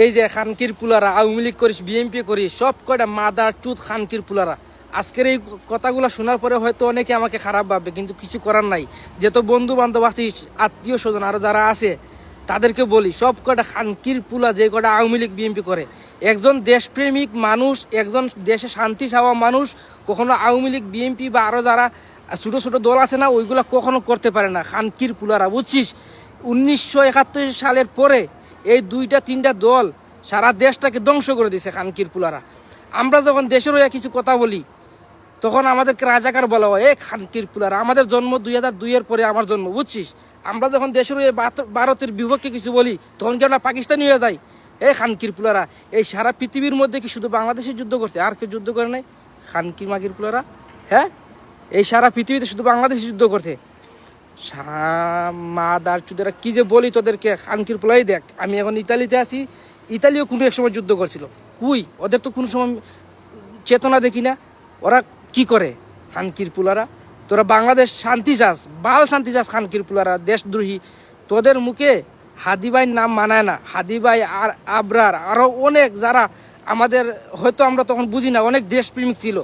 এই যে খানকির পুলারা আওয়ামী লীগ করিস বিএনপি করিস সব কয়টা মাদার টুথ খানকির পুলারা। আজকের এই কথাগুলো শোনার পরে হয়তো অনেকে আমাকে খারাপ ভাববে, কিন্তু কিছু করার নাই। যেহেতু বন্ধু বান্ধব আছিস, আত্মীয় স্বজন আরও যারা আছে তাদেরকে বলি, সব কয়টা খানকির পুলা যে কয়টা আওয়ামী লীগ বিএনপি করে। একজন দেশপ্রেমিক মানুষ, একজন দেশে শান্তি চাওয়া মানুষ কখনো আওয়ামী লীগ বিএনপি বা আরও যারা ছোটো ছোটো দল আছে না, ওইগুলো কখনো করতে পারে না। খানকির পুলারা বুঝছিস, 1971 সালের পরে এই 2-3টা দল সারা দেশটাকে ধ্বংস করে দিয়েছে খানকির পুলারা। আমরা যখন দেশের হয়ে কিছু কথা বলি তখন আমাদেরকে রাজাকার বলা হয়। এই খানকির পুলারা, আমাদের জন্ম 2002-এর পরে আমার জন্ম, বুঝছিস। আমরা যখন দেশের হয়ে ভারতের বিপক্ষে কিছু বলি তখন কি আমরা পাকিস্তানি হয়ে যাই? এই খানকির পুলারা, এই সারা পৃথিবীর মধ্যে কি শুধু বাংলাদেশে যুদ্ধ করছে, আর কেউ যুদ্ধ করে নাই? খানকির মাগির পুলারা, হ্যাঁ, এই সারা পৃথিবীতে শুধু বাংলাদেশে যুদ্ধ করছে। মাদার চুদেরা কি যে বলি তোদেরকে, খানকির পোলাই দেখ। আমি এখন ইতালিতে আছি, ইতালিও কোনো এক সময় যুদ্ধ করছিল। কুই ওদের তো কোনো সময় চেতনা দেখি না। ওরা কি করে? খানকির পুলারা, তোরা বাংলাদেশ শান্তি চাস, বাল শান্তি চাস, খানকির পুলারা দেশদ্রোহী। তোদের মুখে হাদিভাইয়ের নাম মানায় না। হাদিভাই আর আবরার আরও অনেক যারা আমাদের হয়তো আমরা তখন বুঝি না, অনেক দেশপ্রেমিক ছিল।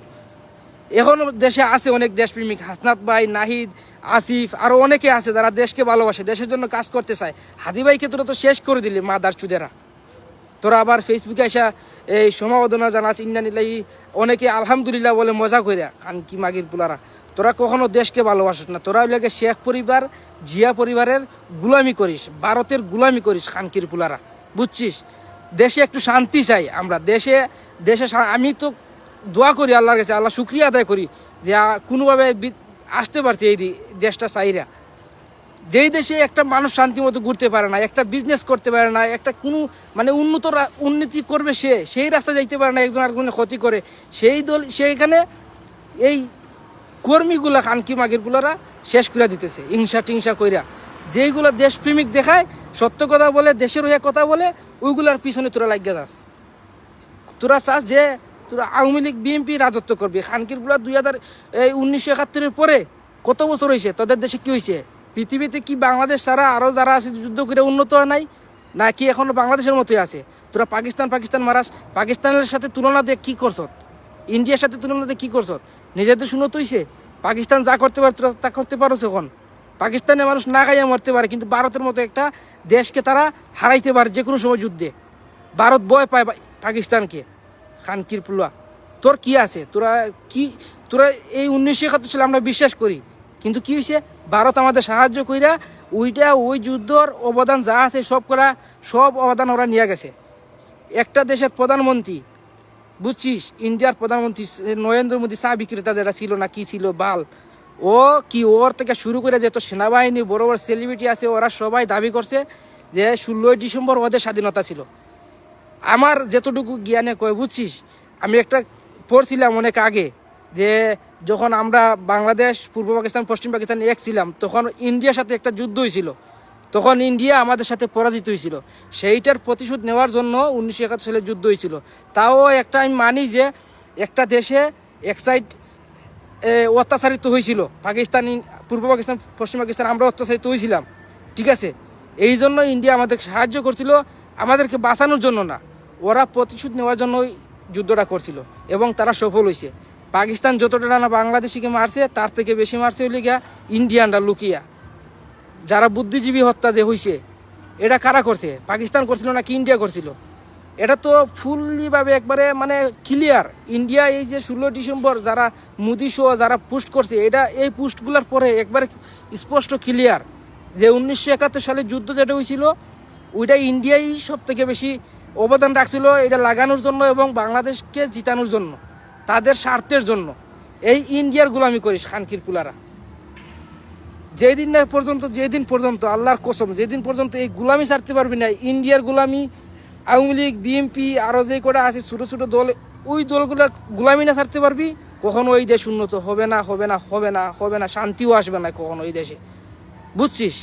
এখনও দেশে আছে অনেক দেশপ্রেমিক, হাসনাত ভাই, নাহিদ, আসিফ, আরও অনেকে আছে যারা দেশকে ভালোবাসে, দেশের জন্য কাজ করতে চায়। হাদি ভাইকে তোরা তো শেষ করে দিলি মাদার চুদেরা। তোরা আবার ফেসবুকে এসে এই সমাবেদনা জানাস, ইন্নানিল্লাহি, অনেকে আলহামদুলিল্লাহ বলে মজা কইরা। খানকি মাগির পুলারা, তোরা কখনো দেশকে ভালোবাসিস না। তোরা ওইগুলোকে শেখ পরিবার, জিয়া পরিবারের গুলামি করিস, ভারতের গুলামি করিস। খানকির পুলারা, বুঝছিস। দেশে একটু শান্তি চাই আমরা, দেশে আমি তো দোয়া করি আল্লাহর কাছে, আল্লাহ শুক্রিয়া আদায় করি যে কোনোভাবে আসতে পারছে এই দেশটা চাইরা। যেই দেশে একটা মানুষ শান্তি মতো ঘুরতে পারে না, একটা বিজনেস করতে পারে না, একটা কোনো মানে উন্নতি করবে সেই রাস্তা যাইতে পারে না, একজন আরেকজনের ক্ষতি করে, সেইখানে এই কর্মীগুলা খানকি মাগিরগুলারা শেষ করে দিতেছে হিংসা টিংসা কইরা। যেইগুলো দেশপ্রেমিক দেখায়, সত্য কথা বলে, দেশের হয়ে কথা বলে, ওইগুলার পিছনে তোরা লাগিয়ে যাস। তোরা চাস যে তোরা আওয়ামী লীগ বিএনপি রাজত্ব করবি। খানকিরগুলা 1971-এর পরে কত বছর হয়েছে? তোদের দেশে কি হয়েছে? পৃথিবীতে কি বাংলাদেশ ছাড়া আরও যারা আছে যুদ্ধ করে উন্নত হয় নাই? নাকি এখনও বাংলাদেশের মতোই আছে? তোরা পাকিস্তান মারাস। পাকিস্তানের সাথে তুলনা দিয়ে কী করছ? ইন্ডিয়ার সাথে তুলনা দিয়ে কী করছ? নিজেদের উন্নত হয়েছে? পাকিস্তান যা করতে পারে তোরা তা করতে পারোস এখন? পাকিস্তানের মানুষ না খাইয়া মরতে পারে, কিন্তু ভারতের মতো একটা দেশকে তারা হারাইতে পারে যে কোনো সময় যুদ্ধে। ভারত ভয় পায় পাকিস্তানকে। খানকির পুলা, তোর কি আছে? তোরা এই 1971 সালে আমরা বিশ্বাস করি, কিন্তু কি হয়েছে? ভারত আমাদের সাহায্য কইরা ওই যুদ্ধর অবদান যা আছে সব অবদান ওরা নিয়ে গেছে। একটা দেশের প্রধানমন্ত্রী, বুঝছিস, ইন্ডিয়ার প্রধানমন্ত্রী নরেন্দ্র মোদী, চা বিক্রেতা যেটা ছিল না কি ছিল বাল, ওর থেকে শুরু করে যে তো সেনাবাহিনী বড় বড় সেলিব্রিটি আছে, ওরা সবাই দাবি করছে যে 16ই ডিসেম্বর ওদের স্বাধীনতা ছিল। আমার যতটুকু জ্ঞানে কয়, বুঝছিস, আমি একটা পড়ছিলাম অনেক আগে যে যখন আমরা বাংলাদেশ, পূর্ব পাকিস্তান, পশ্চিম পাকিস্তান এক ছিলাম, তখন ইন্ডিয়ার সাথে একটা যুদ্ধ হয়েছিল। তখন ইন্ডিয়া আমাদের সাথে পরাজিত হয়েছিল। সেইটার প্রতিশোধ নেওয়ার জন্য 1971 সালে যুদ্ধ হয়েছিল। তাও একটা আমি মানি যে একটা দেশে এক সাইড অত্যাচারিত হয়েছিল, পাকিস্তান, পূর্ব পাকিস্তান, পশ্চিম পাকিস্তান, আমরা অত্যাচারিত হয়েছিলাম, ঠিক আছে। এই জন্য ইন্ডিয়া আমাদেরকে সাহায্য করছিল, আমাদেরকে বাঁচানোর জন্য না। ওরা প্রতিশোধ নেওয়ার জন্যই যুদ্ধটা করছিল এবং তারা সফল হয়েছে। পাকিস্তান যতটা না বাংলাদেশিকে মারছে, তার থেকে বেশি মারছে হইলে গিয়া ইন্ডিয়ানরা লুকিয়া। যারা বুদ্ধিজীবী হত্যা যে হয়েছে, এটা কারা করছে? পাকিস্তান করছিল নাকি ইন্ডিয়া করছিল? এটা তো ফুললিভাবে একবারে মানে ক্লিয়ার। ইন্ডিয়া এই যে 16 ডিসেম্বর যারা মোদি শো যারা পোস্ট করছে, এই পোস্টগুলোর পরে একবারে স্পষ্ট ক্লিয়ার যে 1971 সালে যুদ্ধ যেটা হয়েছিল, ওইটা ইন্ডিয়াই সব থেকে বেশি অবদান রাখছিল এটা লাগানোর জন্য এবং বাংলাদেশকে জিতানোর জন্য, তাদের স্বার্থের জন্য। এই ইন্ডিয়ার গোলামি করিস খানকির পুলারা। যেদিন পর্যন্ত আল্লাহর কসম, যেদিন পর্যন্ত এই গোলামি ছাড়তে পারবি না, ইন্ডিয়ার গোলামি, আওয়ামী লীগ, বিএনপি, আরও যে কটা আছে ছোটো ছোটো দল, ওই দলগুলোর গোলামি না ছাড়তে পারবি, কখনো ওই দেশ উন্নত হবে না, শান্তিও আসবে না কখনো ওই দেশে, বুঝছিস।